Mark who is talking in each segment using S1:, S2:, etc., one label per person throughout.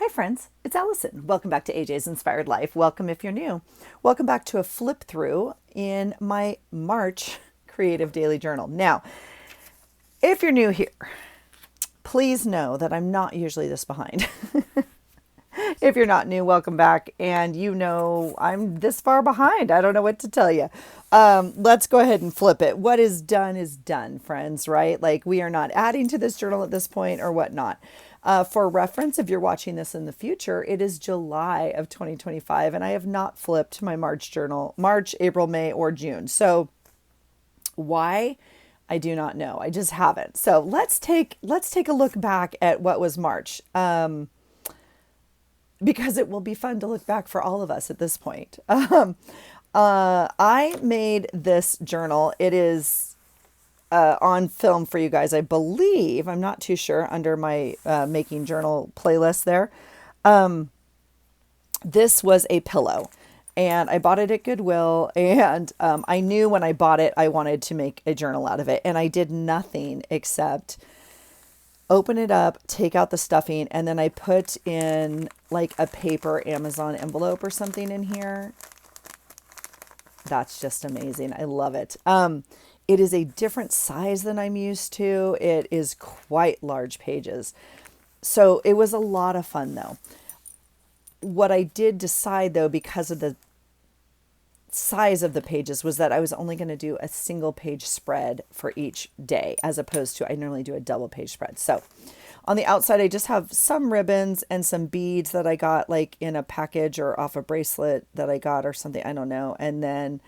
S1: Hi, friends. It's Allison. Welcome back to AJ's Inspired Life. Welcome if you're new. Welcome back to a flip through in my March Creative Daily Journal. Now, if you're new here, please know that I'm not usually this behind. If you're not new, welcome back. And you know I'm this far behind. I don't know what to tell you. Let's go ahead and flip it. What is done, friends, right? Like we are not adding to this journal at this point or whatnot. For reference, if you're watching this in the future, it is July of 2025, and I have not flipped my March journal, March, April, May, or June. So why? I do not know. I just haven't. So let's take a look back at what was March. Because it will be fun to look back for all of us at this point. I made this journal. It is on film for you guys, I believe. I'm not too sure, under my making journal playlist there. This was a pillow, and I bought it at Goodwill, and I knew when I bought it I wanted to make a journal out of it, and I did nothing except open it up, take out the stuffing, and then I put in like a paper Amazon envelope or something in here. That's just amazing. I love it. It is a different size than I'm used to. It is quite large pages. So it was a lot of fun though. What I did decide though, because of the size of the pages, was that I was only going to do a single page spread for each day, as opposed to I normally do a double page spread. So on the outside, I just have some ribbons and some beads that I got like in a package or off a bracelet that I got or something. I don't know. And then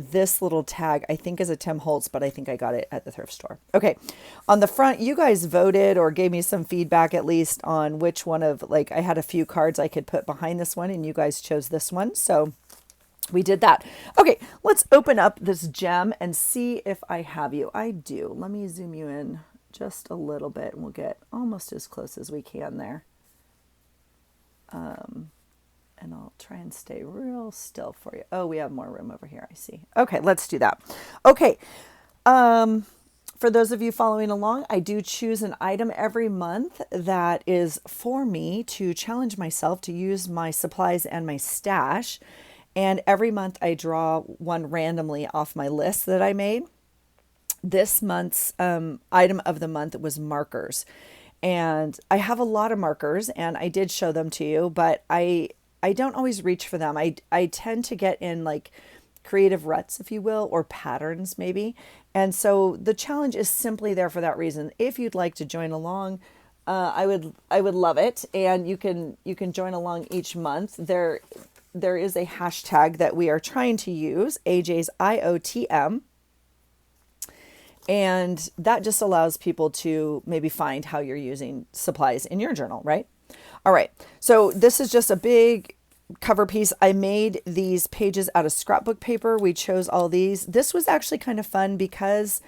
S1: this little tag, I think, is a Tim Holtz, but I think I got it at the thrift store. Okay. On the front, you guys voted or gave me some feedback at least on which one of, like, I had a few cards I could put behind this one, and you guys chose this one. So we did that. Okay. Let's open up this gem and see if I have you. I do. Let me zoom you in just a little bit and we'll get almost as close as we can there. And I'll try and stay real still for you. Oh, we have more room over here, I see. Okay, let's do that. Okay. For those of you following along, I do choose an item every month that is for me to challenge myself to use my supplies and my stash. And every month I draw one randomly off my list that I made. This month's item of the month was markers. And I have a lot of markers, and I did show them to you, but I don't always reach for them. I tend to get in like creative ruts, if you will, or patterns maybe. And so the challenge is simply there for that reason. If you'd like to join along, I would love it. And you can join along each month. There is a hashtag that we are trying to use, AJ's IOTM. And that just allows people to maybe find how you're using supplies in your journal, right? All right. So this is just a big cover piece. I made these pages out of scrapbook paper. We chose all these. This was actually kind of fun because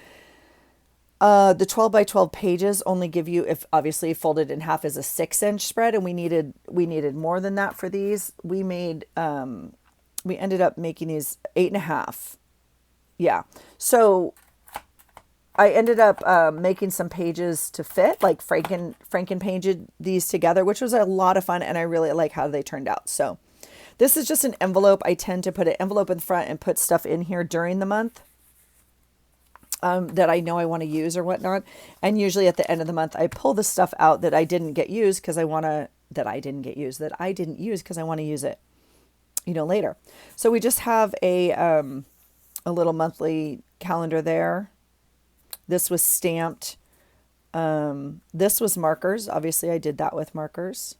S1: the 12 by 12 pages only give you, if obviously folded in half, is a 6-inch spread, and we needed more than that for these. We ended up making these 8.5. Yeah. So I ended up making some pages to fit, like Franken painted these together, which was a lot of fun, and I really like how they turned out. So this is just an envelope. I tend to put an envelope in front and put stuff in here during the month that I know I want to use or whatnot. And usually at the end of the month, I pull the stuff out that I didn't get used because I want to, that I didn't use because I want to use it, later. So we just have a little monthly calendar there. This was stamped. This was markers. Obviously, I did that with markers.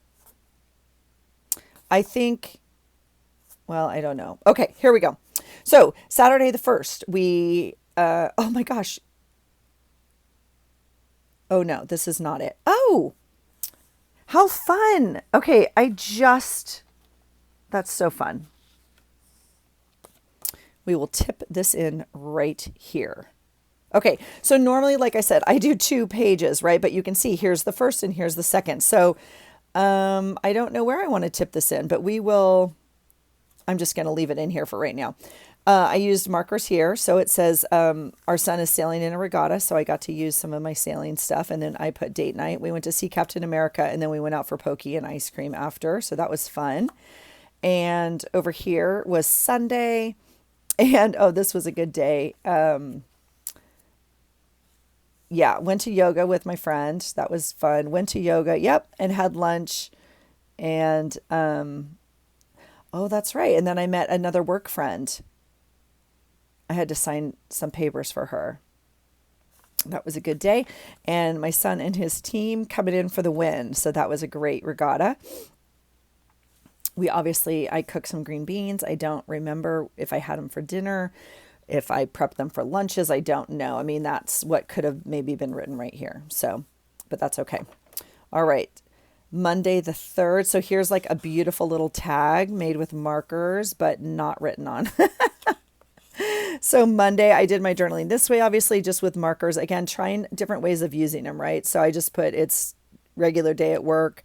S1: I think, well, I don't know. Okay, here we go. So Saturday the 1st, oh my gosh. Oh no, this is not it. Oh, how fun. Okay, that's so fun. We will tip this in right here. Okay, so normally, like I said, I do 2 pages, right? But you can see here's the first and here's the second. So I don't know where I want to tip this in, but I'm just going to leave it in here for right now. I used markers here. So it says our son is sailing in a regatta. So I got to use some of my sailing stuff. And then I put date night. We went to see Captain America and then we went out for pokey and ice cream after. So that was fun. And over here was Sunday. And oh, this was a good day. Yeah, went to yoga with my friend. That was fun. Went to yoga. Yep. And had lunch. And oh, that's right. And then I met another work friend. I had to sign some papers for her. That was a good day. And my son and his team coming in for the win. So that was a great regatta. I cooked some green beans. I don't remember if I had them for dinner, if I prepped them for lunches. I don't know. I mean, that's what could have maybe been written right here. So, but that's okay. All right. Monday the 3rd. So here's like a beautiful little tag made with markers, but not written on. So Monday, I did my journaling this way, obviously, just with markers. Again, trying different ways of using them, right? So I just put it's regular day at work.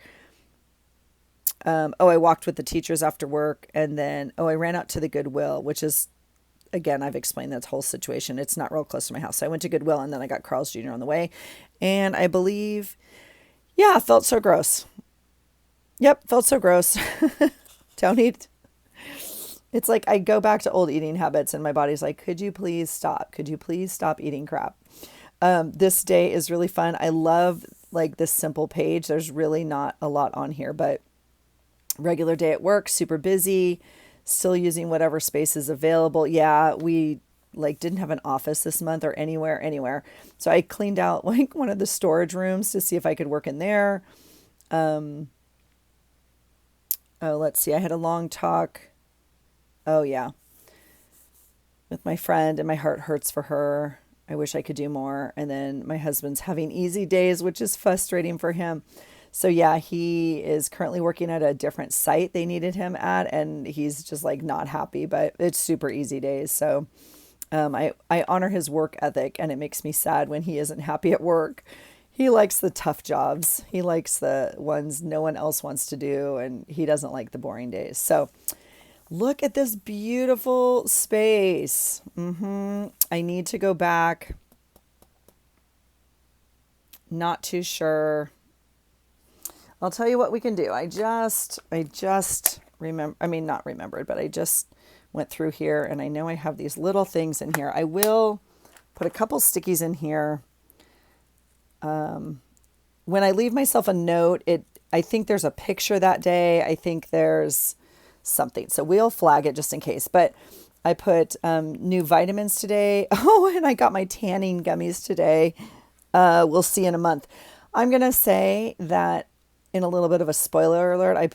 S1: I walked with the teachers after work. And then, I ran out to the Goodwill, which is, again, I've explained that whole situation. It's not real close to my house. So I went to Goodwill and then I got Carl's Jr. on the way. And I believe, yeah, felt so gross. Yep, felt so gross. Don't eat. It's like I go back to old eating habits and my body's like, could you please stop? Could you please stop eating crap? This day is really fun. I love like this simple page. There's really not a lot on here, but regular day at work, super busy, still using whatever space is available. Yeah, we like didn't have an office this month or anywhere. So I cleaned out like one of the storage rooms to see if I could work in there. Let's see. I had a long talk. Oh yeah, with my friend and my heart hurts for her. I wish I could do more. And then my husband's having easy days, which is frustrating for him. So yeah, he is currently working at a different site they needed him at, and he's just like not happy, but it's super easy days. So I honor his work ethic, and it makes me sad when he isn't happy at work. He likes the tough jobs. He likes the ones no one else wants to do, and he doesn't like the boring days. So look at this beautiful space. I need to go back. Not too sure. I'll tell you what we can do. I just remember, I mean, not remembered, but I just went through here and I know I have these little things in here. I will put a couple stickies in here. When I leave myself a note, I think there's a picture that day. I think there's something. So we'll flag it just in case. But I put new vitamins today. Oh, and I got my tanning gummies today. We'll see in a month. I'm going to say that in a little bit of a spoiler alert, I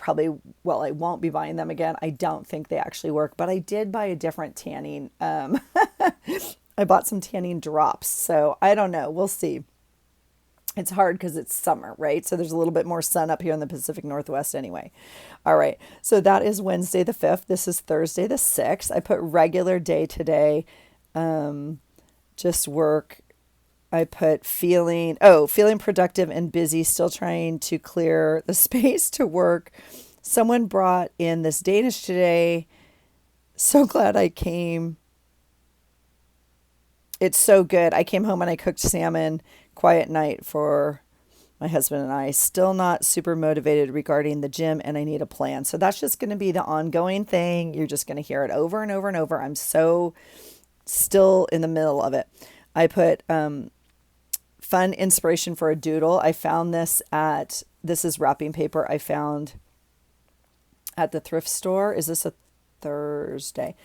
S1: won't be buying them again. I don't think they actually work, but I did buy a different tanning. I bought some tanning drops. So I don't know. We'll see. It's hard because it's summer, right? So there's a little bit more sun up here in the Pacific Northwest anyway. All right. So that is Wednesday the 5th. This is Thursday the 6th. I put regular day today. Just work. I put feeling productive and busy, still trying to clear the space to work. Someone brought in this Danish today. So glad I came. It's so good. I came home and I cooked salmon. Quiet night for my husband and I. Still not super motivated regarding the gym, and I need a plan. So that's just going to be the ongoing thing. You're just going to hear it over and over and over. I'm so still in the middle of it. I put fun inspiration for a doodle. I found this is wrapping paper I found at the thrift store. Is this a Thursday?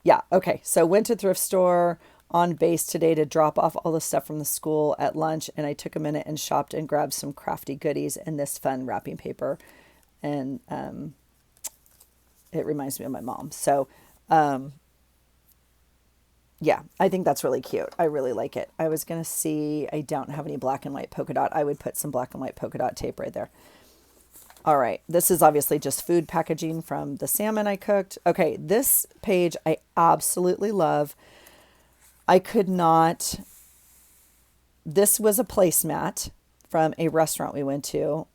S1: Yeah. Okay. So went to thrift store on base today to drop off all the stuff from the school at lunch. And I took a minute and shopped and grabbed some crafty goodies and this fun wrapping paper. And it reminds me of my mom. So yeah, I think that's really cute. I really like it. I was going to see, I don't have any black and white polka dot. I would put some black and white polka dot tape right there. All right. This is obviously just food packaging from the salmon I cooked. Okay. This page I absolutely love. This was a placemat from a restaurant we went to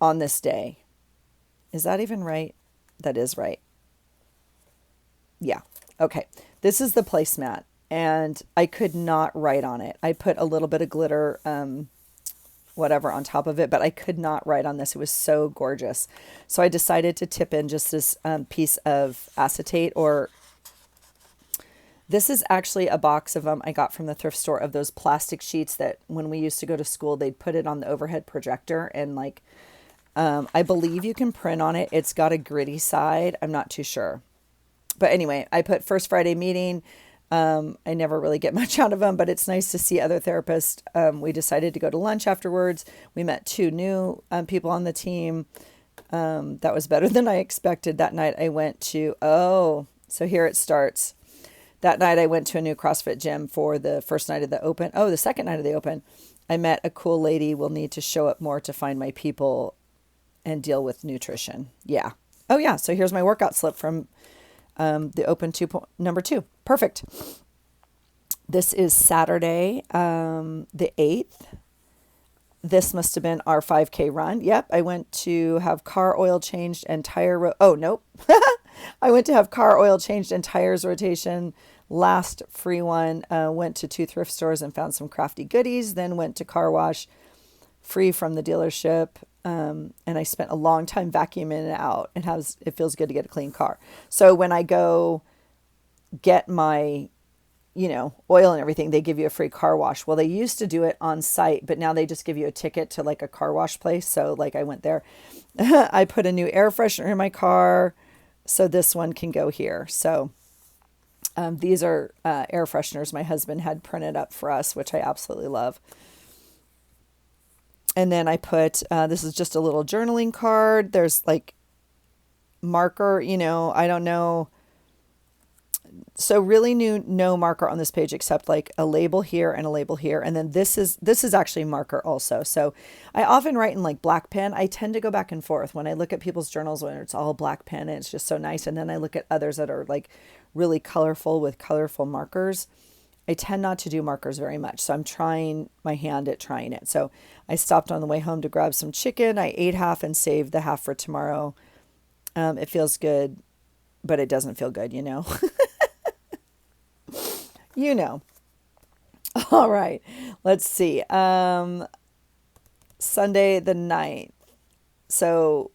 S1: on this day. Is that even right? That is right. Yeah. Okay, this is the placemat, and I could not write on it. I put a little bit of glitter, whatever, on top of it, but I could not write on this. It was so gorgeous. So I decided to tip in just this piece of acetate, or this is actually a box of them I got from the thrift store, of those plastic sheets that when we used to go to school, they'd put it on the overhead projector, and like, I believe you can print on it. It's got a gritty side. I'm not too sure. But anyway, I put First Friday meeting. I never really get much out of them, but it's nice to see other therapists. We decided to go to lunch afterwards. We met two new people on the team. That was better than I expected. That night I went to, so here it starts. That night I went to a new CrossFit gym for the first night of the open. Oh, the second night of the open, I met a cool lady. Will need to show up more to find my people and deal with nutrition. Yeah. Oh yeah. So here's my workout slip from the open number 2. Perfect. This is Saturday, the 8th. This must have been our 5K run. Yep. I went to have car oil changed and oh, nope. I went to have car oil changed and tires rotation. Last free one. Went to 2 thrift stores and found some crafty goodies. Then went to car wash, free from the dealership. And I spent a long time vacuuming it out. It feels good to get a clean car. So when I go get my, oil and everything, they give you a free car wash. Well, they used to do it on site, but now they just give you a ticket to like a car wash place. So like I went there. I put a new air freshener in my car, so this one can go here. So these are air fresheners my husband had printed up for us, which I absolutely love. And then I put, this is just a little journaling card. There's like marker, I don't know. So really no marker on this page except like a label here and a label here. And then this is actually marker also. So I often write in like black pen. I tend to go back and forth when I look at people's journals when it's all black pen and it's just so nice. And then I look at others that are like really colorful with colorful markers. I tend not to do markers very much. So I'm trying my hand at trying it. So I stopped on the way home to grab some chicken. I ate half and saved the half for tomorrow. It feels good, but it doesn't feel good, All right. Let's see. Sunday the 9th. So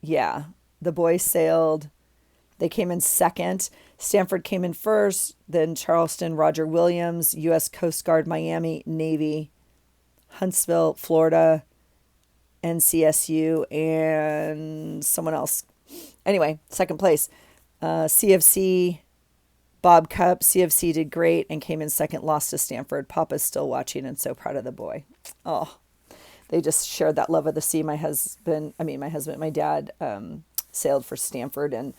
S1: yeah, the boys sailed. They came in second. Stanford came in first, then Charleston, Roger Williams, U.S. Coast Guard, Miami, Navy, Huntsville, Florida, NCSU, and someone else. Anyway, second place. CFC, Bob Cup. CFC did great and came in second, lost to Stanford. Papa's still watching and so proud of the boy. Oh, they just shared that love of the sea. My dad sailed for Stanford, and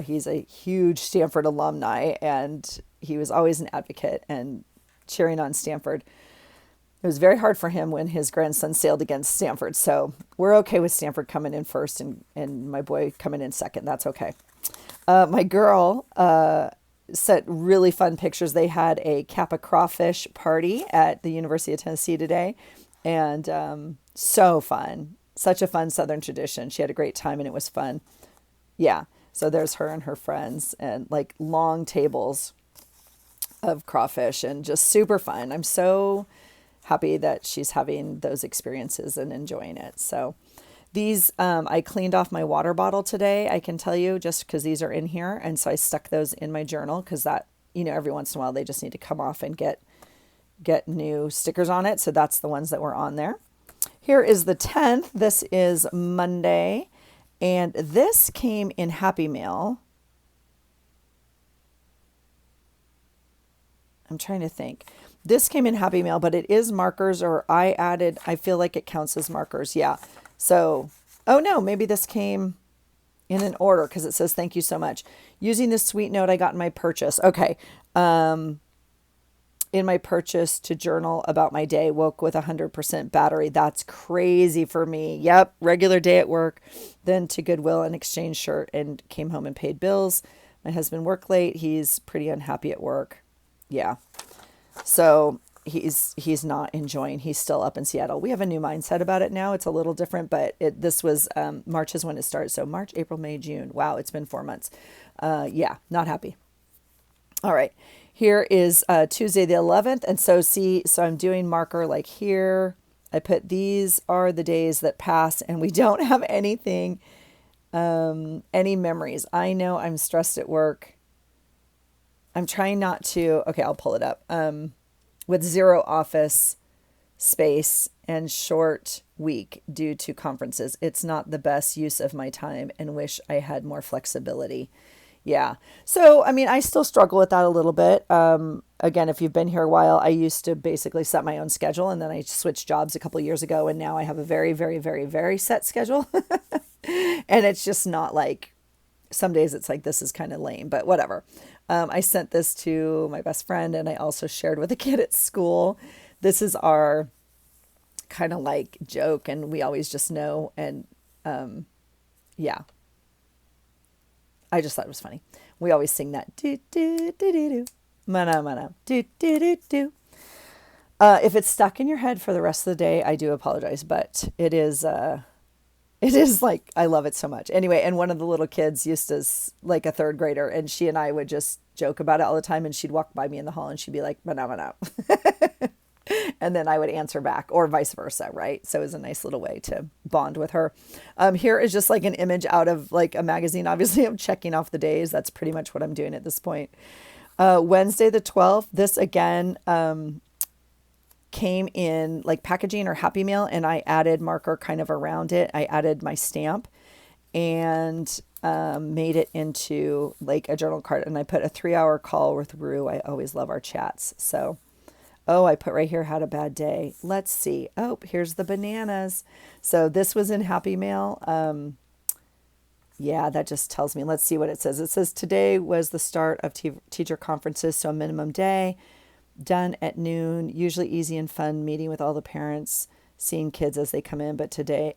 S1: he's a huge Stanford alumni, and he was always an advocate and cheering on Stanford. It was very hard for him when his grandson sailed against Stanford. So we're okay with Stanford coming in first and my boy coming in second. That's okay. My girl sent really fun pictures. They had a Kappa crawfish party at the University of Tennessee today. And so fun. Such a fun Southern tradition. She had a great time and it was fun. Yeah. So there's her and her friends and like long tables of crawfish and just super fun. I'm so happy that she's having those experiences and enjoying it. So these, I cleaned off my water bottle today, I can tell you, just because these are in here. And so I stuck those in my journal because that, every once in a while they just need to come off and get new stickers on it. So that's the ones that were on there. Here is the 10th. This is Monday. And this came in Happy Mail. I'm trying to think. This came in Happy Mail, but it is markers, or I feel like it counts as markers. Yeah. So, oh no, maybe this came in an order because it says, thank you so much. Using this sweet note I got in my purchase. Okay. In my purchase to journal about my day, woke with 100% battery. That's crazy for me. Yep. Regular day at work, then to Goodwill and exchanged shirt and came home and paid bills. My husband worked late. He's pretty unhappy at work. Yeah. So he's not enjoying. He's still up in Seattle. We have a new mindset about it now. It's a little different, but this was March is when it started. So March, April, May, June. Wow, it's been 4 months. Yeah, not happy. All right, here is Tuesday the 11th, and so I'm doing marker like here. I put these are the days that pass, and we don't have anything, any memories. I know I'm stressed at work. I'm trying not to. Okay, I'll pull it up. With zero office space and short week due to conferences, it's not the best use of my time and wish I had more flexibility. Yeah. So, I mean, I still struggle with that a little bit. Again, if you've been here a while, I used to basically set my own schedule, and then I switched jobs a couple of years ago, and now I have a very, very, very, very set schedule. And it's just not like, some days it's like, this is kind of lame, but whatever. I sent this to my best friend, and I also shared with a kid at school. This is our kind of like joke, and we always just know. And yeah, I just thought it was funny. We always sing that do do do do do, mana mana do do do do. If it's stuck in your head for the rest of the day, I do apologize, but it is. It is like, I love it so much. Anyway, and one of the little kids used to, like a third grader, and she and I would just joke about it all the time. And she'd walk by me in the hall and she'd be like, mana mana. And then I would answer back, or vice versa, right? So it was a nice little way to bond with her. Here is just like an image out of like a magazine. Obviously, I'm checking off the days. That's pretty much what I'm doing at this point. Wednesday the 12th, this again came in like packaging or Happy Mail, and I added marker kind of around it. I added my stamp and made it into like a journal card, and I put a 3-hour call with Rue. I always love our chats. So, oh, I put right here, had a bad day. Let's see. Oh, here's the bananas. So this was in Happy Mail. Yeah, that just tells me. Let's see what it says. It says today was the start of teacher conferences, so a minimum day. Done at noon, usually easy and fun, meeting with all the parents, seeing kids as they come in. But today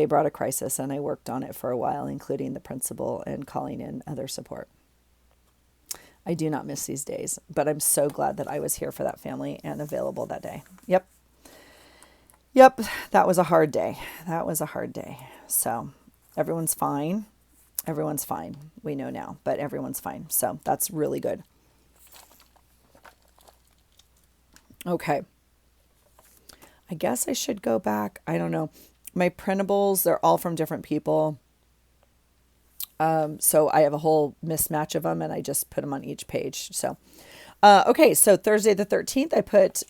S1: brought a crisis, and I worked on it for a while, including the principal and calling in other support. I do not miss these days, but I'm so glad that I was here for that family and available that day. Yep, that was a hard day. So everyone's fine. We know now, but everyone's fine. So that's really good. Okay. I guess I should go back. I don't know. My printables, they're all from different people. So I have a whole mismatch of them, and I just put them on each page. So, okay. So Thursday the 13th, I put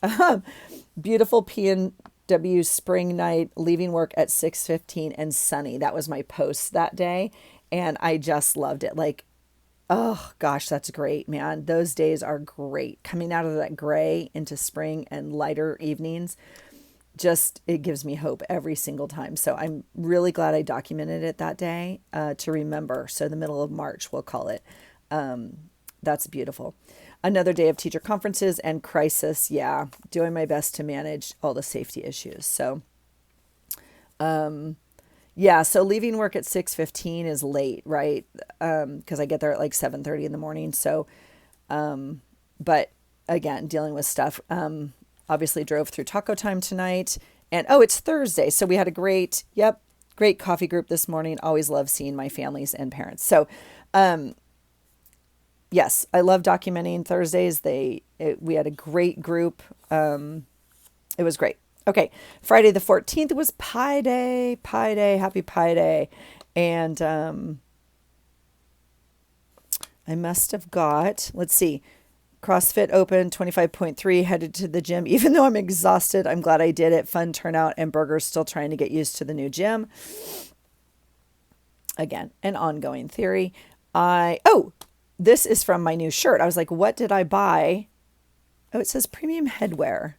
S1: beautiful P&W spring night, leaving work at 6:15 and sunny. That was my post that day. And I just loved it. Like, oh gosh, that's great, man. Those days are great. Coming out of that gray into spring and lighter evenings, just, it gives me hope every single time. So I'm really glad I documented it that day to remember. So the middle of March, we'll call it. That's beautiful. Another day of teacher conferences and crisis. Yeah, doing my best to manage all the safety issues. So, yeah, so leaving work at 6:15 is late, right? Because I get there at like 7:30 in the morning. So, but again, dealing with stuff. Obviously drove through taco time tonight, and oh, it's Thursday. So we had a great coffee group this morning. Always love seeing my families and parents. So, yes, I love documenting Thursdays. We had a great group. It was great. Okay, Friday the 14th was Pi Day, happy Pi Day. And I must have got, let's see, CrossFit Open 25.3, headed to the gym. Even though I'm exhausted, I'm glad I did it. Fun turnout, and burgers, still trying to get used to the new gym. Again, an ongoing theory. This is from my new shirt. I was like, what did I buy? Oh, it says premium headwear.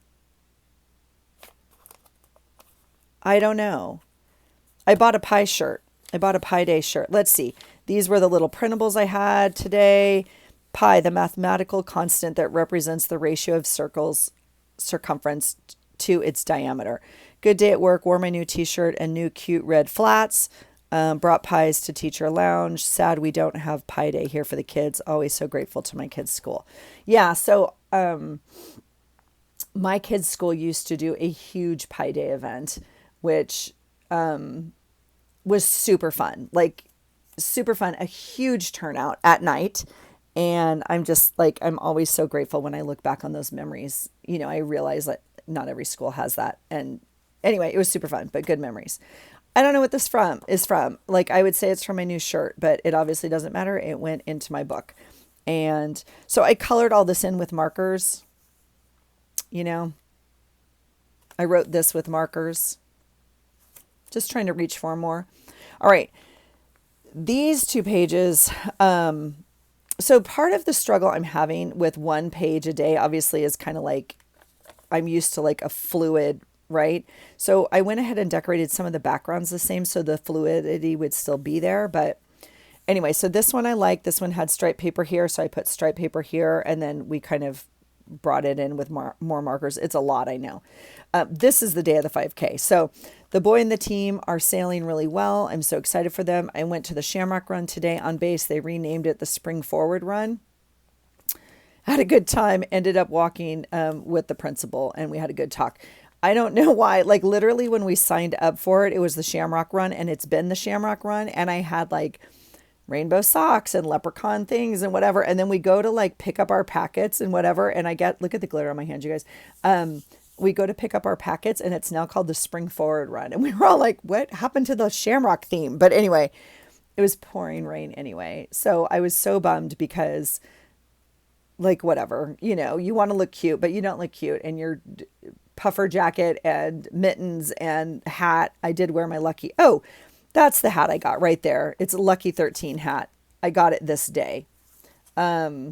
S1: I don't know. I bought a Pi shirt. I bought a Pi Day shirt. Let's see. These were the little printables I had today. Pi, the mathematical constant that represents the ratio of circles circumference to its diameter. Good day at work. Wore my new t-shirt and new cute red flats. Brought pies to teacher lounge. Sad we don't have Pi Day here for the kids. Always so grateful to my kids' school. Yeah, so my kids' school used to do a huge Pi Day event, which was super fun, like super fun, a huge turnout at night. And I'm just like, I'm always so grateful when I look back on those memories. You know, I realize that not every school has that. And anyway, it was super fun, but good memories. I don't know what this from is from. Like, I would say it's from my new shirt, but it obviously doesn't matter. It went into my book. And so I colored all this in with markers. You know, I wrote this with markers, just trying to reach for more. All right. These 2 pages, so part of the struggle I'm having with 1 page a day, obviously, is kind of like I'm used to like a fluid, right? So I went ahead and decorated some of the backgrounds the same so the fluidity would still be there. But anyway, so this one I like. This one had striped paper here, so I put striped paper here, and then we kind of brought it in with more markers. It's a lot, I know. This is the day of the 5K. So the boy and the team are sailing really well. I'm so excited for them. I went to the Shamrock Run today on base. They renamed it the Spring Forward Run. Had a good time. Ended up walking with the principal, and we had a good talk. I don't know why. Like, literally when we signed up for it, it was the Shamrock Run, and it's been the Shamrock Run. And I had like rainbow socks and leprechaun things and whatever. And then we go to like pick up our packets and whatever. And I get, look at the glitter on my hand, you guys. We go to pick up our packets, and it's now called the Spring Forward Run. And we were all like, what happened to the Shamrock theme? But anyway, it was pouring rain anyway. So I was so bummed because, like, whatever, you know, you want to look cute, but you don't look cute. And your puffer jacket and mittens and hat. I did wear my lucky. Oh, that's the hat I got right there. It's a Lucky 13 hat. I got it this day. Yeah.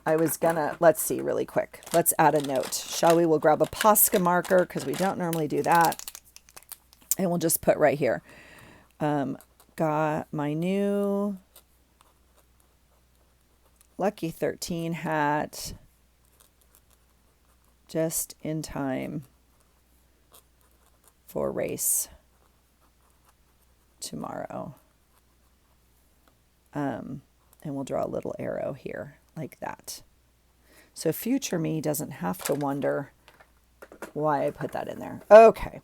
S1: I was gonna, let's see really quick. Let's add a note. Shall we? We'll grab a Posca marker because we don't normally do that. And we'll just put right here. Got my new Lucky 13 hat just in time for race tomorrow. And we'll draw a little arrow here like that. So future me doesn't have to wonder why I put that in there. Okay.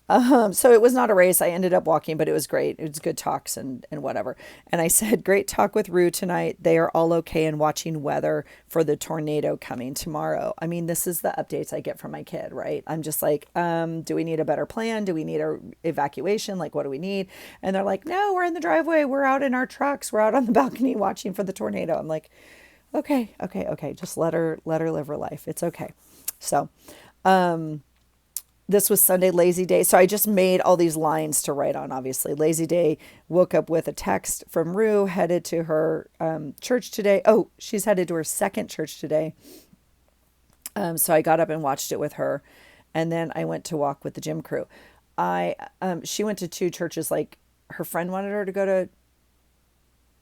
S1: So it was not a race. I ended up walking, but it was great. It was good talks and whatever. And I said, great talk with Rue tonight. They are all okay and watching weather for the tornado coming tomorrow. I mean, this is the updates I get from my kid, right? I'm just like, do we need a better plan? Do we need a evacuation? Like, what do we need? And they're like, no, we're in the driveway. We're out in our trucks. We're out on the balcony watching for the tornado. I'm like, okay. Just let her live her life. It's okay. So, this was Sunday, lazy day. So I just made all these lines to write on, obviously. Lazy day, woke up with a text from Rue, headed to her church today. Oh, she's headed to her second church today. So I got up and watched it with her. And then I went to walk with the gym crew. She went to 2 churches. Like, her friend wanted her to go to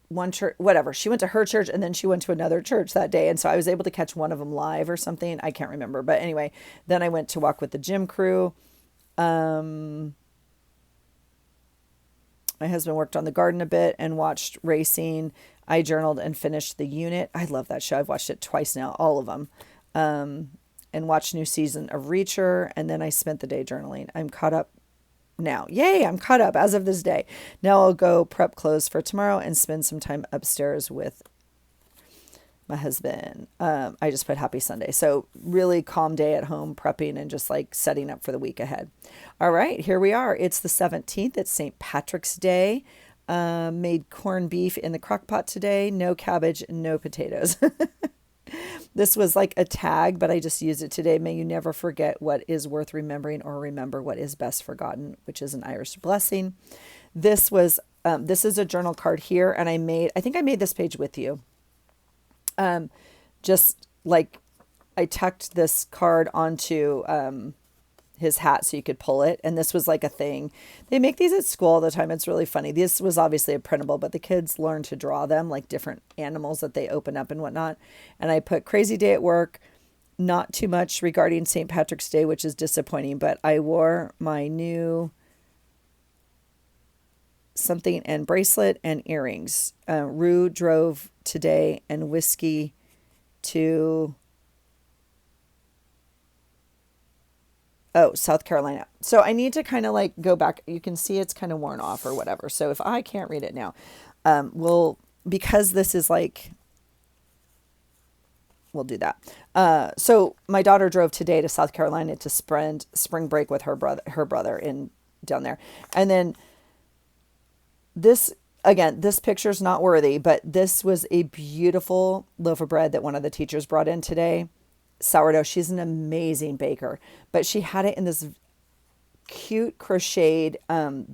S1: one church, whatever. She went to her church and then she went to another church that day. And so I was able to catch one of them live or something. I can't remember. But anyway, then I went to walk with the gym crew. My husband worked on the garden a bit and watched racing. I journaled and finished The Unit. I love that show. I've watched it twice now, all of them. And watched new season of Reacher. And then I spent the day journaling. I'm caught up now. Yay, I'm caught up as of this day. Now I'll go prep clothes for tomorrow and spend some time upstairs with my husband. I just put happy Sunday. So really calm day at home, prepping and just like setting up for the week ahead. All right, here we are. It's the 17th. It's St. Patrick's Day. Made corned beef in the crock pot today. No cabbage, no potatoes. This was like a tag, but I just used it today. May you never forget what is worth remembering or remember what is best forgotten, which is an Irish blessing. This was, this is a journal card here. And I think I made this page with you. Just like I tucked this card onto, his hat so you could pull it. And this was like a thing. They make these at school all the time. It's really funny. This was obviously a printable, but the kids learn to draw them like different animals that they open up and whatnot. And I put crazy day at work, not too much regarding St. Patrick's Day, which is disappointing, but I wore my new something and bracelet and earrings. Rue drove today and whiskey to South Carolina. So I need to kind of like go back. You can see it's kind of worn off or whatever. So if I can't read it now, because this is like, we'll do that. So my daughter drove today to South Carolina to spend spring break with her brother in down there. And then this, again, this picture's not worthy, but this was a beautiful loaf of bread that one of the teachers brought in today. Sourdough. She's an amazing baker, but she had it in this cute crocheted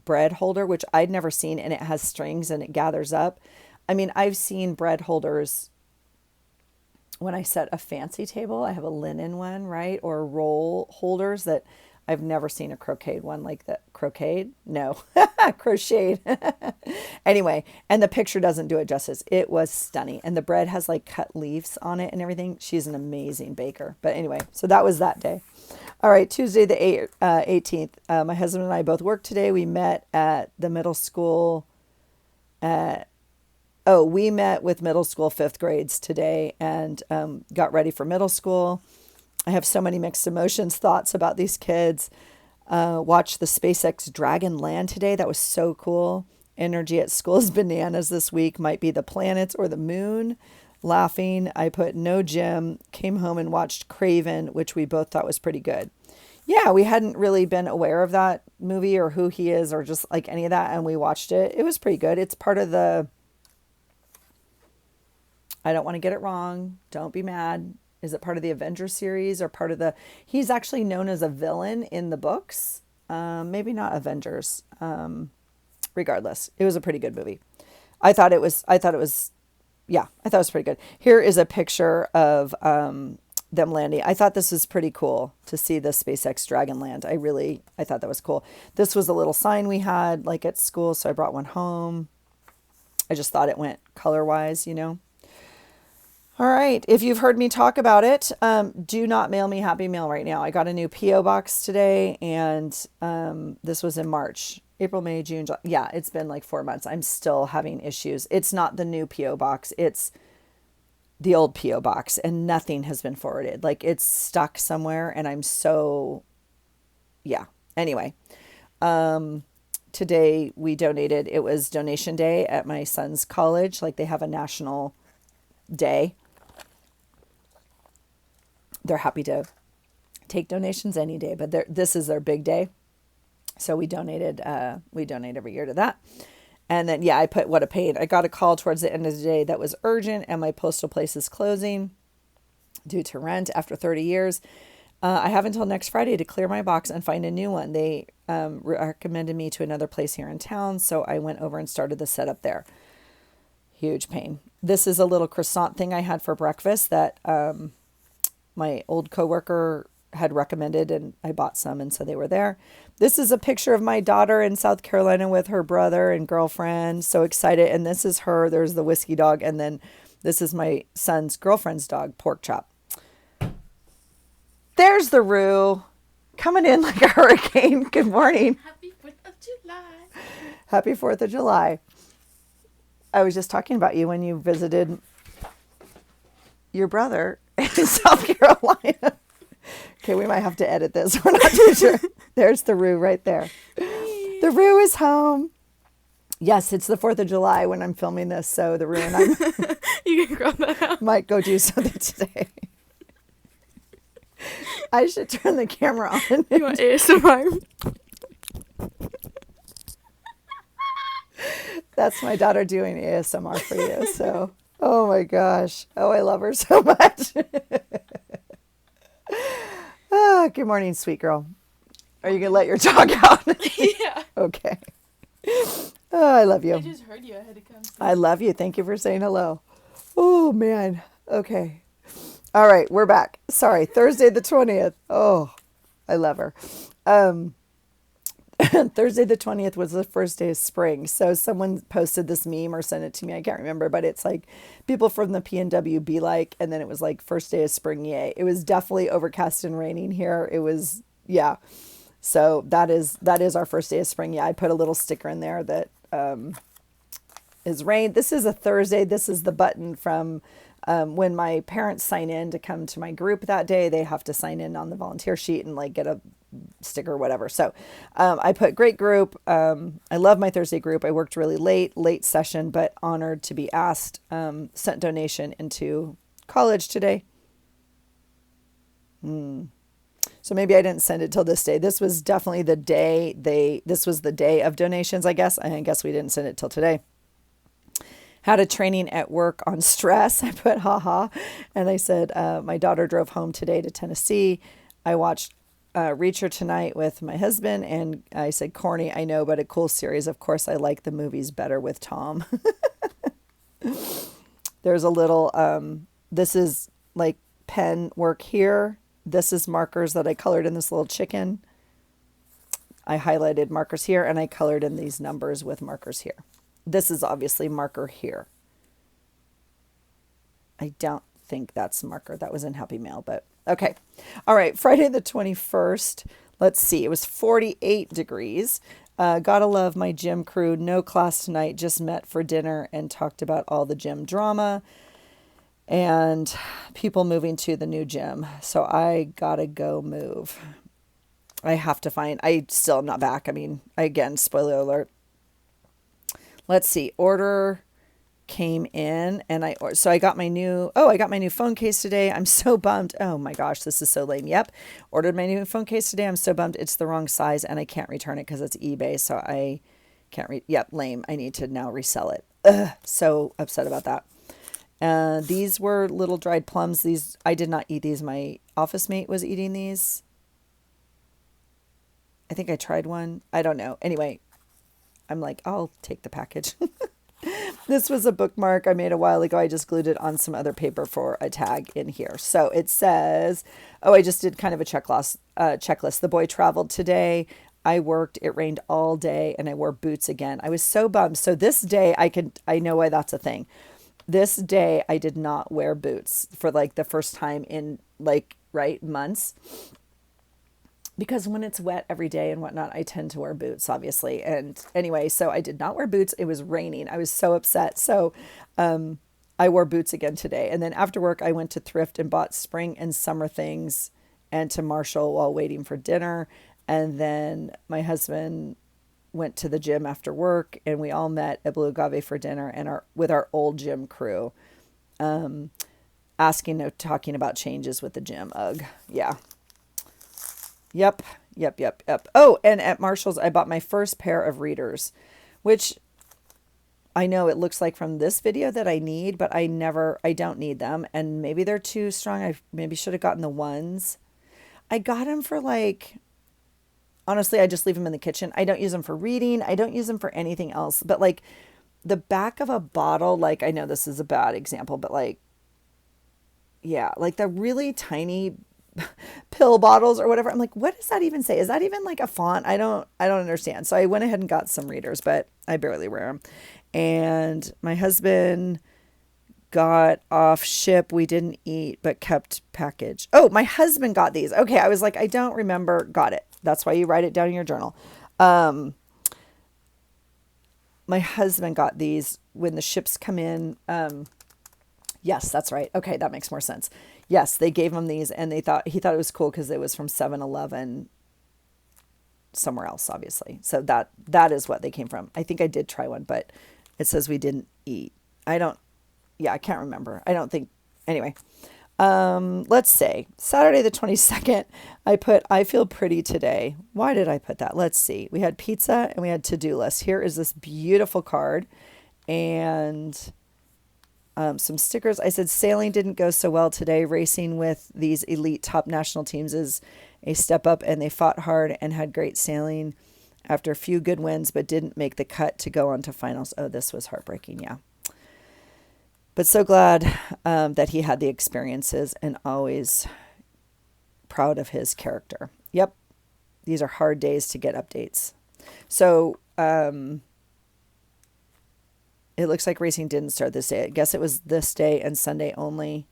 S1: bread holder, which I'd never seen, and it has strings and it gathers up. I mean, I've seen bread holders when I set a fancy table. I have a linen one, right? Or roll holders that I've never seen a crocheted one like that. Crocheted? No, crocheted. Anyway, and the picture doesn't do it justice. It was stunning. And the bread has like cut leaves on it and everything. She's an amazing baker. But anyway, so that was that day. All right, Tuesday the 18th. My husband and I both worked today. We met at the middle school. We met with middle school 5th grades today and got ready for middle school. I have so many mixed emotions, thoughts about these kids. Watched the SpaceX Dragon land today. That was so cool. Energy at school is bananas this week. Might be the planets or the moon. Laughing. I put no gym. Came home and watched Craven, which we both thought was pretty good. Yeah, we hadn't really been aware of that movie or who he is or just like any of that. And we watched it. It was pretty good. It's part of the, I don't want to get it wrong. Don't be mad. Is it part of the Avengers series or part of the, he's actually known as a villain in the books. Maybe not Avengers. Regardless, it was a pretty good movie. I thought it was pretty good. Here is a picture of them landing. I thought this was pretty cool to see the SpaceX Dragon land. I thought that was cool. This was a little sign we had like at school, so I brought one home. I just thought it went color-wise, you know. All right. If you've heard me talk about it, do not mail me Happy Mail right now. I got a new P.O. box today, and this was in March. April, May, June, July. Yeah, it's been like 4 months. I'm still having issues. It's not the new P.O. box. It's the old P.O. box, and nothing has been forwarded. Like, it's stuck somewhere, and I'm so, yeah. Anyway, today we donated. It was donation day at my son's college. Like, they have a national day. They're happy to take donations any day, but this is their big day. So we donate every year to that. And then, yeah, I put what a pain. I got a call towards the end of the day that was urgent, and my postal place is closing due to rent after 30 years. I have until next Friday to clear my box and find a new one. They recommended me to another place here in town, so I went over and started the setup there. Huge pain. This is a little croissant thing I had for breakfast that my old coworker had recommended, and I bought some, and so they were there. This is a picture of my daughter in South Carolina with her brother and girlfriend. So excited. And this is her. There's the whiskey dog. And then this is my son's girlfriend's dog, Pork Chop. There's the Roo coming in like a hurricane. Good morning.
S2: Happy 4th of July.
S1: Happy 4th of July. I was just talking about you when you visited your brother in South Carolina. Okay, we might have to edit this. We're not too sure. There's the Roo right there. The Roo is home. Yes, it's the 4th of July when I'm filming this, so the Roo and I
S2: You can crop that out.
S1: might go do something today. I should turn the camera on.
S2: You want ASMR?
S1: That's my daughter doing ASMR for you. So, oh my gosh. Oh, I love her so much. Good morning, sweet girl. Are you going to let your dog out?
S2: Yeah.
S1: Okay. Oh, I love you.
S2: I just heard you. I had to come.
S1: I love you. Thank you for saying hello. Oh, man. Okay. All right. We're back. Sorry. Thursday the 20th. Oh, I love her. Thursday the 20th was the first day of spring. So someone posted this meme or sent it to me. I can't remember, but it's like people from the PNW be like, and then it was like first day of spring. Yay. It was definitely overcast and raining here. It was, yeah. So that is our first day of spring. Yeah. I put a little sticker in there that is rain. This is a Thursday. This is the button from when my parents sign in to come to my group that day. They have to sign in on the volunteer sheet and like get a sticker or whatever. So I put great group. I love my Thursday group. I worked really late session, but honored to be asked. Sent donation into college today. So maybe I didn't send it till this day. This was definitely the day this was the day of donations, I guess. I guess we didn't send it till today. Had a training at work on stress. I put haha. And I said, my daughter drove home today to Tennessee. I watched Reacher tonight with my husband. And I said, corny, I know, but a cool series. Of course, I like the movies better with Tom. There's a little, this is like pen work here. This is markers that I colored in this little chicken. I highlighted markers here and I colored in these numbers with markers here. This is obviously marker here. I don't think that's marker. That was in Happy Mail, but okay. All right. Friday the 21st. Let's see. It was 48 degrees. Gotta love my gym crew. No class tonight. Just met for dinner and talked about all the gym drama and people moving to the new gym. So I gotta go move. I have to find, I still am not back. I mean, again, spoiler alert. Let's see. Order came in and I got my new phone case today. I'm so bummed. Oh my gosh, this is so lame. Yep. Ordered my new phone case today. I'm so bummed. It's the wrong size and I can't return it because it's eBay. So I can't lame. I need to now resell it. Ugh, so upset about that. These were little dried plums. These, I did not eat these. My office mate was eating these. I think I tried one. I don't know. Anyway, I'm like, I'll take the package. This was a bookmark I made a while ago. I just glued it on some other paper for a tag in here. So it says, I just did kind of a checklist. The boy traveled today. I worked. It rained all day and I wore boots again. I was so bummed. So this day I know why that's a thing. This day I did not wear boots for like the first time in months. Because when it's wet every day and whatnot, I tend to wear boots, obviously. And anyway, so I did not wear boots. It was raining. I was so upset. So I wore boots again today. And then after work, I went to Thrift and bought spring and summer things and to Marshall while waiting for dinner. And then my husband went to the gym after work and we all met at Blue Agave for dinner and with our old gym crew, talking about changes with the gym. Ugh. Yeah. Yep. Oh, and at Marshall's, I bought my first pair of readers, which I know it looks like from this video that I need, but I don't need them. And maybe they're too strong. I maybe should have gotten the ones. I got them for honestly, I just leave them in the kitchen. I don't use them for reading. I don't use them for anything else, but like the back of a bottle, I know this is a bad example, but like the really tiny pill bottles or whatever. I'm like, what does that even say? Is that even like a font? I don't understand. So I went ahead and got some readers, but I barely wear them. And my husband got off ship. We didn't eat, but kept package. Oh, my husband got these. Okay. I was like, I don't remember. Got it. That's why you write it down in your journal. My husband got these when the ships come in. Yes, that's right. Okay. That makes more sense. Yes, they gave him these and he thought it was cool because it was from 7-Eleven somewhere else, obviously. So that is what they came from. I think I did try one, but it says we didn't eat. I can't remember. I don't think, anyway. Let's say Saturday the 22nd, I feel pretty today. Why did I put that? Let's see. We had pizza and we had to-do lists. Here is this beautiful card and some stickers. I said sailing didn't go so well today. Racing with these elite top national teams is a step up and they fought hard and had great sailing after a few good wins, but didn't make the cut to go on to finals. Oh, this was heartbreaking. Yeah. But so glad that he had the experiences and always proud of his character. Yep. These are hard days to get updates. So, it looks like racing didn't start this day. I guess it was this day and Sunday only.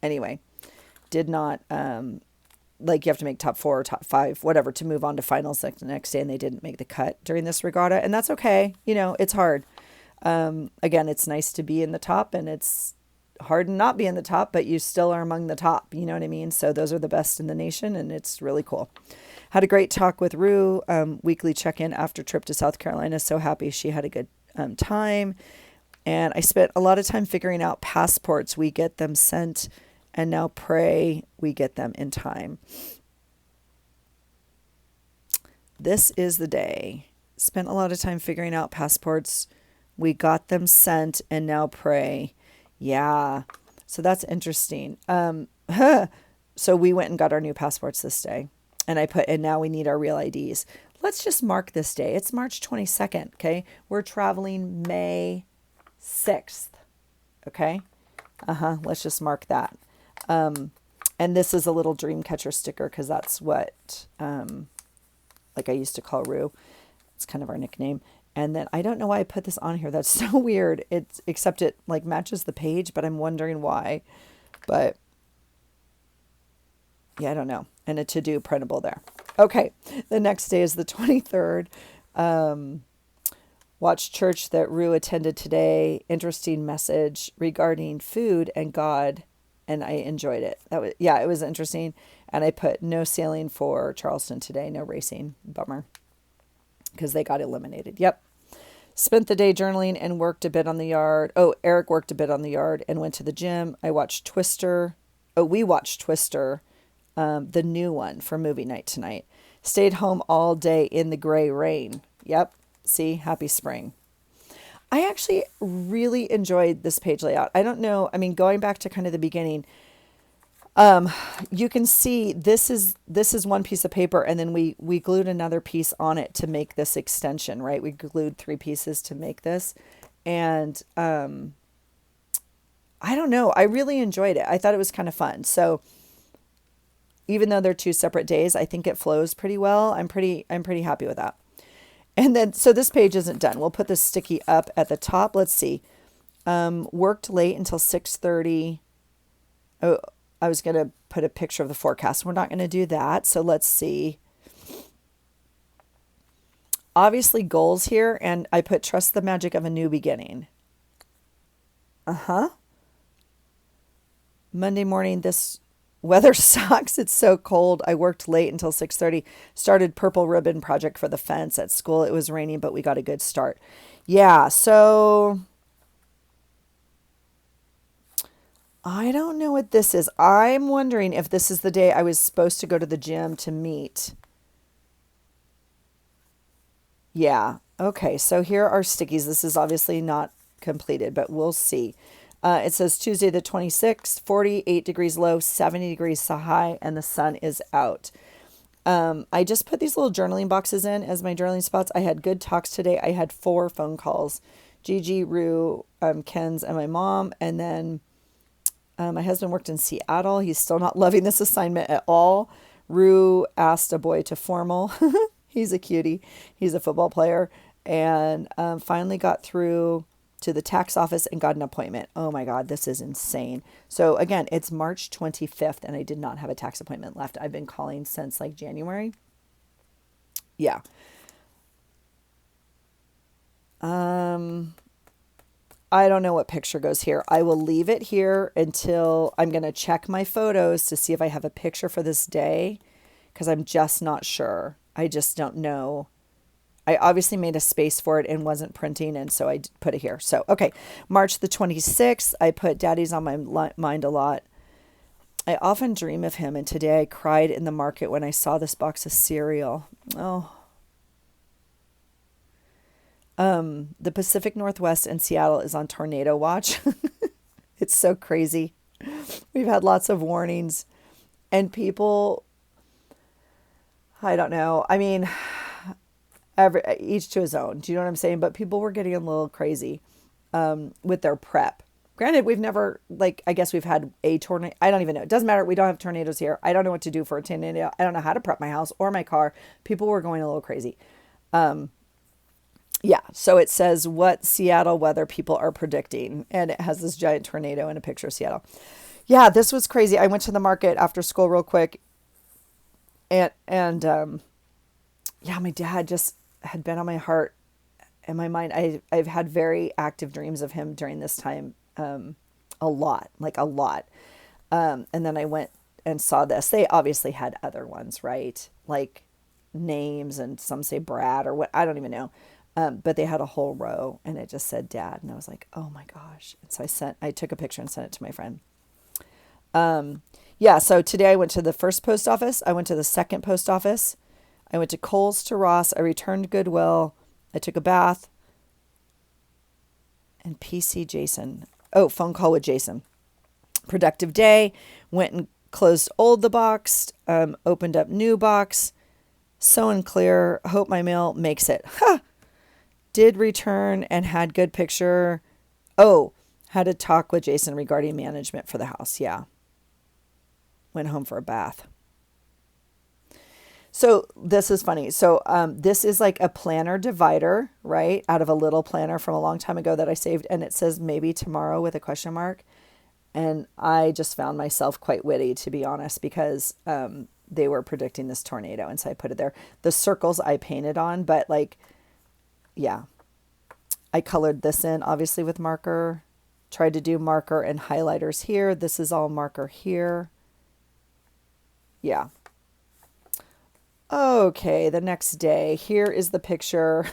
S1: Anyway, did not like you have to make top 4 or top 5, whatever, to move on to finals the next day, and they didn't make the cut during this regatta, and that's okay. It's hard. Again, it's nice to be in the top, and it's hard to not be in the top, but you still are among the top. You know what I mean? So those are the best in the nation, and it's really cool. Had a great talk with Rue, weekly check-in after trip to South Carolina. So happy she had a good time. And I spent a lot of time figuring out passports. We get them sent, and now pray we get them in time. This is the day. Spent a lot of time figuring out passports. We got them sent, and now pray. Yeah. So that's interesting. So we went and got our new passports this day. And now we need our real IDs. Let's just mark this day. It's March 22nd. Okay. We're traveling May 6th. Okay. Let's just mark that. And this is a little dream catcher sticker, because that's what, like I used to call Rue. It's kind of our nickname. And then I don't know why I put this on here. That's so weird. Except it like matches the page, but I'm wondering why. But yeah, I don't know. And a to-do printable there. Okay. The next day is the 23rd. Watched church that Rue attended today. Interesting message regarding food and God. And I enjoyed it. It was interesting. And I put no sailing for Charleston today. No racing. Bummer. Because they got eliminated. Yep. Spent the day journaling and worked a bit on the yard. Oh, Eric worked a bit on the yard and went to the gym. We watched Twister, the new one for movie night tonight. Stayed home all day in the gray rain. Yep. See, happy spring. I actually really enjoyed this page layout. I don't know. I mean, going back to kind of the beginning, you can see this is one piece of paper, and then we glued another piece on it to make this extension, right? We glued 3 pieces to make this. And I don't know. I really enjoyed it. I thought it was kind of fun. So even though they're 2 separate days, I think it flows pretty well. I'm pretty happy with that. And then, so this page isn't done. We'll put this sticky up at the top. Let's see. Worked late until 6:30. Oh, I was going to put a picture of the forecast. We're not going to do that. So let's see. Obviously goals here. And I put trust the magic of a new beginning. Monday morning, this weather sucks. It's so cold. I worked late until 6:30. Started purple ribbon project for the fence at school. It was raining, but we got a good start. Yeah. So I don't know what this is. I'm wondering if this is the day I was supposed to go to the gym to meet. Yeah. Okay. So here are stickies. This is obviously not completed, but we'll see. It says Tuesday the 26th, 48 degrees low, 70 degrees high, and the sun is out. I just put these little journaling boxes in as my journaling spots. I had good talks today. I had 4 phone calls. Gigi, Rue, Ken's, and my mom. And then my husband worked in Seattle. He's still not loving this assignment at all. Rue asked a boy to formal. He's a cutie. He's a football player. And finally got through to the tax office and got an appointment. Oh my God, this is insane. So again, it's March 25th and I did not have a tax appointment left. I've been calling since like January. Yeah. I don't know what picture goes here. I will leave it here until I'm going to check my photos to see if I have a picture for this day, because I'm just not sure. I just don't know. I obviously made a space for it and wasn't printing, and so I put it here. So, okay, March the 26th, I put Daddy's on my mind a lot. I often dream of him, and today I cried in the market when I saw this box of cereal. Oh. The Pacific Northwest and Seattle is on tornado watch. It's so crazy. We've had lots of warnings, and people, I don't know. I mean, each to his own. Do you know what I'm saying? But people were getting a little crazy with their prep. Granted, we've never, I guess we've had a tornado. I don't even know. It doesn't matter. We don't have tornadoes here. I don't know what to do for a tornado. I don't know how to prep my house or my car. People were going a little crazy. Yeah. So it says what Seattle weather people are predicting. And it has this giant tornado and a picture of Seattle. Yeah, this was crazy. I went to the market after school real quick. And yeah, my dad just had been on my heart and my mind. I've had very active dreams of him during this time, a lot, like a lot. And then I went and saw this. They obviously had other ones, right? Like names, and some say Brad or what, I don't even know. But they had a whole row and it just said dad. And I was like, oh my gosh. And so I took a picture and sent it to my friend. Yeah, so today I went to the first post office. I went to the second post office. I went to Kohl's, to Ross. I returned to Goodwill. I took a bath. And PC Jason. Oh, phone call with Jason. Productive day. Went and closed old the box. Opened up new box. Sew and clear. Hope my mail makes it. Ha! Did return and had good picture. Oh, had a talk with Jason regarding management for the house. Yeah. Went home for a bath. So this is funny. So this is like a planner divider, right? Out of a little planner from a long time ago that I saved. And it says maybe tomorrow with a question mark. And I just found myself quite witty, to be honest, because they were predicting this tornado. And so I put it there. The circles I painted on, but like, yeah, I colored this in obviously with marker. Tried to do marker and highlighters here. This is all marker here. Yeah. Okay, the next day. Here is the picture.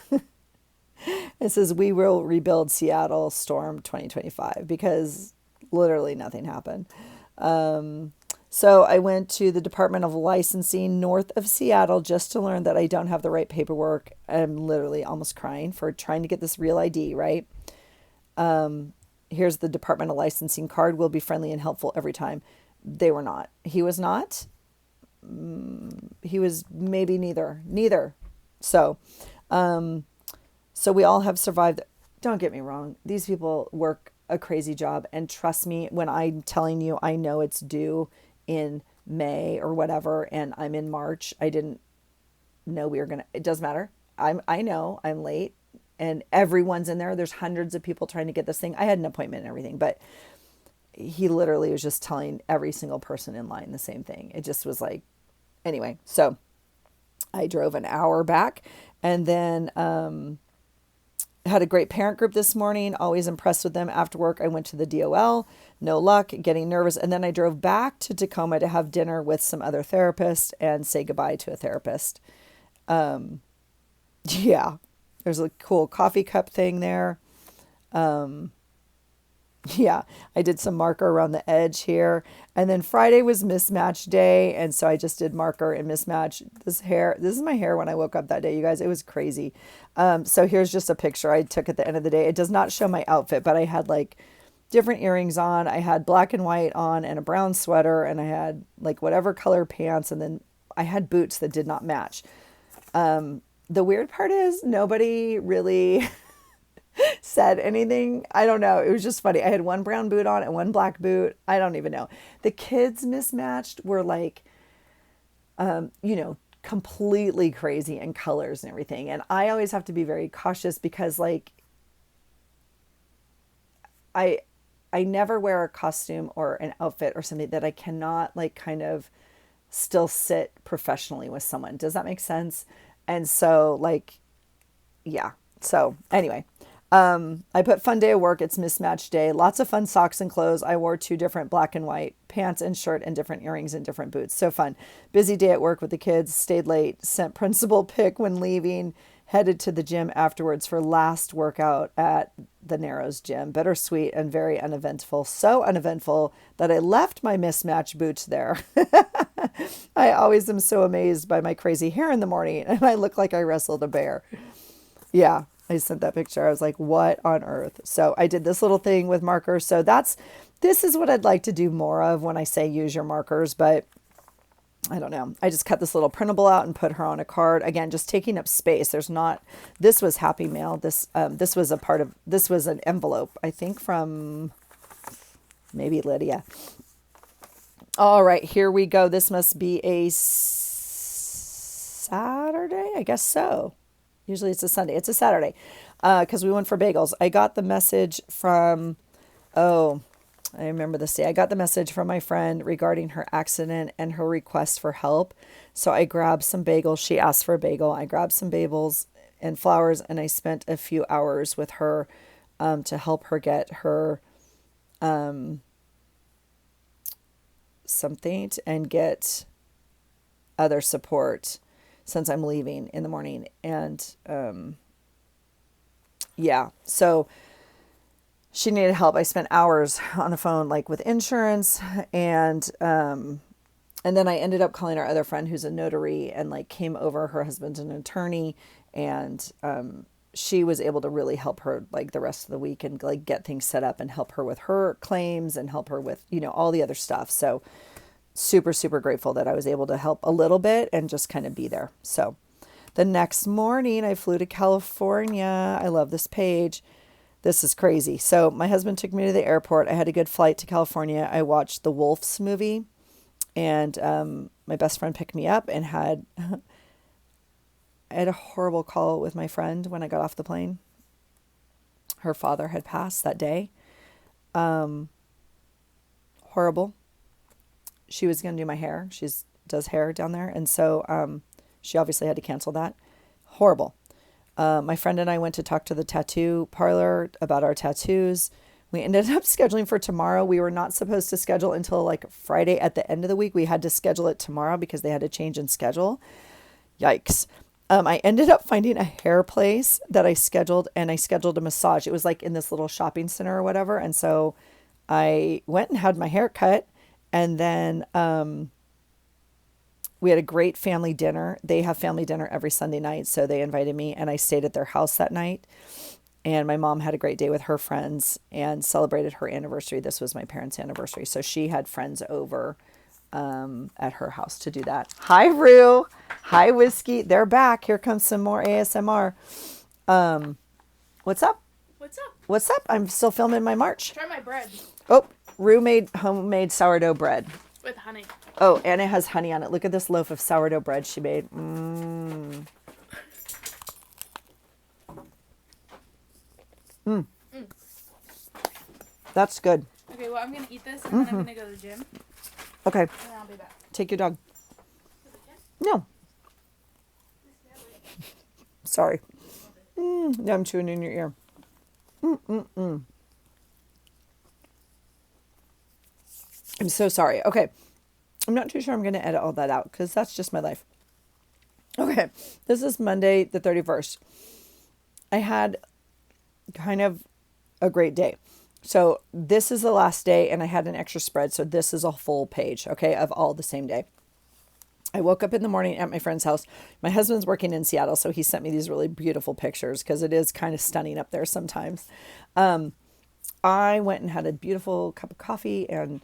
S1: It says, we will rebuild Seattle storm 2025, because literally nothing happened. So I went to the Department of Licensing north of Seattle just to learn that I don't have the right paperwork. I'm literally almost crying for trying to get this real ID, right? Here's the Department of Licensing card. Will be friendly and helpful every time. They were not. He was not. He was maybe neither. So we all have survived. Don't get me wrong. These people work a crazy job. And trust me, when I'm telling you, I know it's due in May or whatever, and I'm in March. I didn't know we were going to, it doesn't matter. I know I'm late and everyone's in there. There's hundreds of people trying to get this thing. I had an appointment and everything, but he literally was just telling every single person in line the same thing. It just was like, anyway, so I drove an hour back and then had a great parent group this morning. Always impressed with them. After work, I went to the DOL. No luck, getting nervous. And then I drove back to Tacoma to have dinner with some other therapists and say goodbye to a therapist. Yeah, there's a cool coffee cup thing there. Yeah, I did some marker around the edge here. And then Friday was mismatch day. And so I just did marker and mismatch. This is my hair when I woke up that day, you guys. It was crazy. So here's just a picture I took at the end of the day. It does not show my outfit, but I had like different earrings on. I had black and white on and a brown sweater. And I had like whatever color pants. And then I had boots that did not match. The weird part is nobody really said anything. I don't know. It was just funny. I had one brown boot on and one black boot. I don't even know. The kids mismatched were like, completely crazy in colors and everything. And I always have to be very cautious because like, I never wear a costume or an outfit or something that I cannot like kind of still sit professionally with someone. Does that make sense? And so like, yeah. So anyway, I put fun day of work. It's mismatch day. Lots of fun socks and clothes. I wore 2 different black and white pants and shirt and different earrings and different boots. So fun. Busy day at work with the kids. Stayed late. Sent principal pic when leaving. Headed to the gym afterwards for last workout at the Narrows gym. Bittersweet and very uneventful. So uneventful that I left my mismatched boots there. I always am so amazed by my crazy hair in the morning and I look like I wrestled a bear. Yeah, I sent that picture. I was like, what on earth? So I did this little thing with markers. So this is what I'd like to do more of when I say use your markers, but I don't know. I just cut this little printable out and put her on a card. Again, just taking up space. This was Happy Mail. This was an envelope, I think from maybe Lydia. All right, here we go. This must be a Saturday. I guess so. Usually it's a Sunday. It's a Saturday because we went for bagels. I got the message from, I remember this day. I got the message from my friend regarding her accident and her request for help. So I grabbed some bagels. She asked for a bagel. I grabbed some bagels and flowers, and I spent a few hours with her to help her get her something and get other support since I'm leaving in the morning. And yeah, so she needed help. I spent hours on the phone, like with insurance, and then I ended up calling our other friend who's a notary and like came over. Her husband's an attorney, and she was able to really help her like the rest of the week and like get things set up and help her with her claims and help her with, all the other stuff. So super, super grateful that I was able to help a little bit and just kind of be there. So the next morning I flew to California. I love this page. This is crazy. So my husband took me to the airport. I had a good flight to California. I watched the Wolves movie, and my best friend picked me up and I had a horrible call with my friend when I got off the plane. Her father had passed that day. Horrible. She was going to do my hair. She does hair down there. And so she obviously had to cancel that. Horrible. My friend and I went to talk to the tattoo parlor about our tattoos. We ended up scheduling for tomorrow. We were not supposed to schedule until like Friday at the end of the week. We had to schedule it tomorrow because they had a change in schedule. Yikes. I ended up finding a hair place that I scheduled, and I scheduled a massage. It was like in this little shopping center or whatever. And so I went and had my hair cut, and then we had a great family dinner. They have family dinner every Sunday night. So they invited me, and I stayed at their house that night. And my mom had a great day with her friends and celebrated her anniversary. This was my parents' anniversary. So she had friends over at her house to do that. Hi, Rue. Hi, Whiskey. They're back. Here comes some more ASMR. What's up?
S2: What's up?
S1: What's up? I'm still filming my March.
S2: Try my bread
S1: Oh, Rue made homemade sourdough bread.
S2: with honey.
S1: Oh, and it has honey on it. Look at this loaf of sourdough bread she made. That's good.
S2: Okay, well, I'm going to eat this, and then I'm going to go to the gym,
S1: Okay,
S2: and then I'll be back.
S1: take your dog. No. Sorry. Yeah, I'm chewing in your ear. I'm so sorry. Okay. I'm not too sure I'm going to edit all that out because that's just my life. Okay. This is Monday, the 31st. I had kind of a great day. So this is the last day, and I had an extra spread. So this is a full page, okay, of all the same day. I woke up in the morning at my friend's house. My husband's working in Seattle, so he sent me these really beautiful pictures because it is kind of stunning up there sometimes. I went and had a beautiful cup of coffee and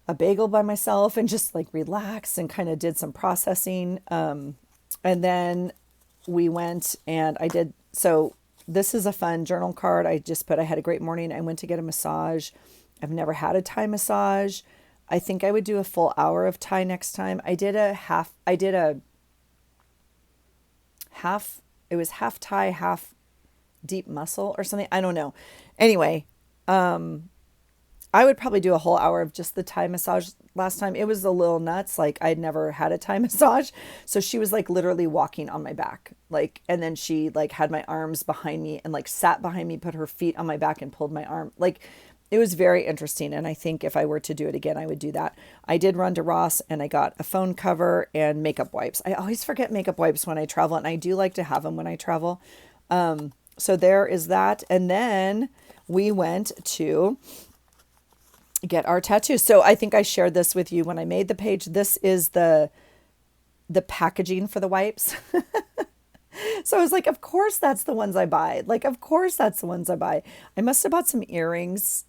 S1: a bagel by myself and just like relaxed and kind of did some processing. And then we went and I did, so this is a fun journal card. I just put, I had a great morning. I went to get a massage. I've never had a Thai massage. I think I would do a full hour of Thai next time. It was half Thai, half deep muscle or something. I don't know. Anyway, I would probably do a whole hour of just the Thai massage last time. It was a little nuts. Like I'd never had a Thai massage. So she was like literally walking on my back. Like, and then she like had my arms behind me and like sat behind me, put her feet on my back and pulled my arm. Like it was very interesting. And I think if I were to do it again, I would do that. I did run to Ross and I got a phone cover and makeup wipes. I always forget makeup wipes when I travel, and I do like to have them when I travel. So there is that. And then we went to get our tattoos. So I think I shared this with you when I made the page. This is the packaging for the wipes. So I was like, of course that's the ones I buy. Like, of course that's the ones I buy. I must have bought some earrings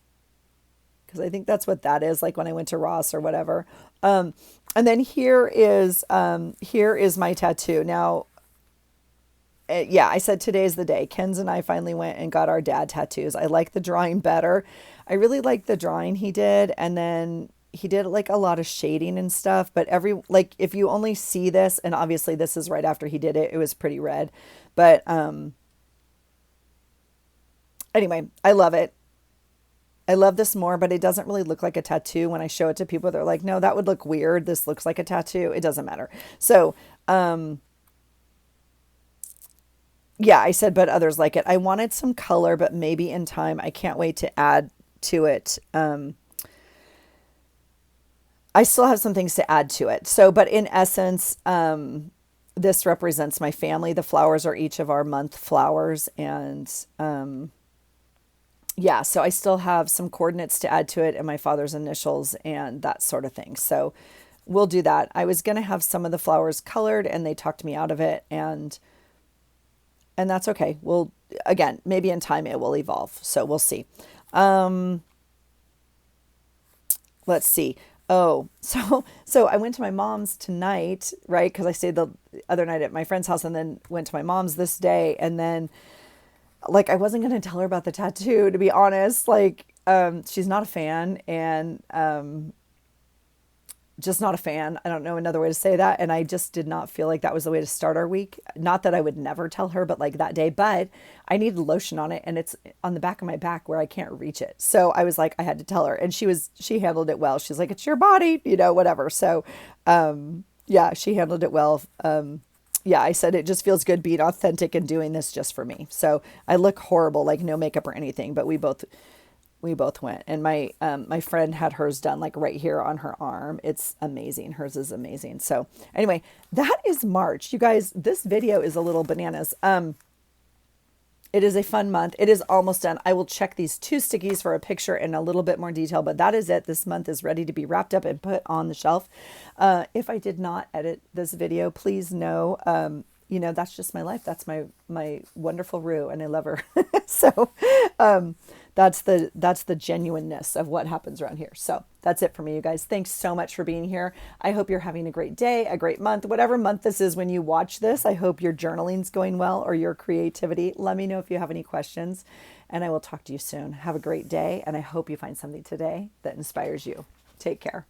S1: because I think that's what that is, like when I went to Ross or whatever. And then here is my tattoo. Now, yeah, I said today's the day. Ken's and I finally went and got our dad tattoos. I like the drawing better. I really like the drawing he did. And then he did like a lot of shading and stuff, but if you only see this, and obviously this is right after he did it, it was pretty red, but, anyway, I love it. I love this more, but it doesn't really look like a tattoo. When I show it to people, they're like, no, that would look weird. This looks like a tattoo. It doesn't matter. So, yeah, I said, but others like it. I wanted some color, but maybe in time. I can't wait to add to it. I still have some things to add to it. So, but in essence, this represents my family. The flowers are each of our month flowers. And yeah, so I still have some coordinates to add to it and my father's initials and that sort of thing. So we'll do that. I was going to have some of the flowers colored and they talked me out of it. And that's okay. Well, again, maybe in time it will evolve. So we'll see. Let's see. Oh, so I went to my mom's tonight, right? Because I stayed the other night at my friend's house and then went to my mom's this day. And then, like, I wasn't going to tell her about the tattoo, to be honest. Like, she's not a fan and just not a fan. I don't know another way to say that. And I just did not feel like that was the way to start our week. Not that I would never tell her, but like that day. But I needed lotion on it and it's on the back of my back where I can't reach it. So I was like, I had to tell her. And she handled it well. She's like, it's your body, whatever. So yeah, she handled it well. Yeah, I said it just feels good being authentic and doing this just for me. So I look horrible, like no makeup or anything, but we both went, and my friend had hers done like right here on her arm. It's amazing. Hers is amazing. So anyway, that is March. You guys, this video is a little bananas. It is a fun month. It is almost done. I will check these 2 stickies for a picture in a little bit more detail, but that is it. This month is ready to be wrapped up and put on the shelf. If I did not edit this video, please know, that's just my life. That's my wonderful Rue, and I love her. So, that's the genuineness of what happens around here. So that's it for me, you guys. Thanks so much for being here. I hope you're having a great day, a great month, whatever month this is when you watch this. I hope your journaling's going well or your creativity. Let me know if you have any questions, and I will talk to you soon. Have a great day, and I hope you find something today that inspires you. Take care.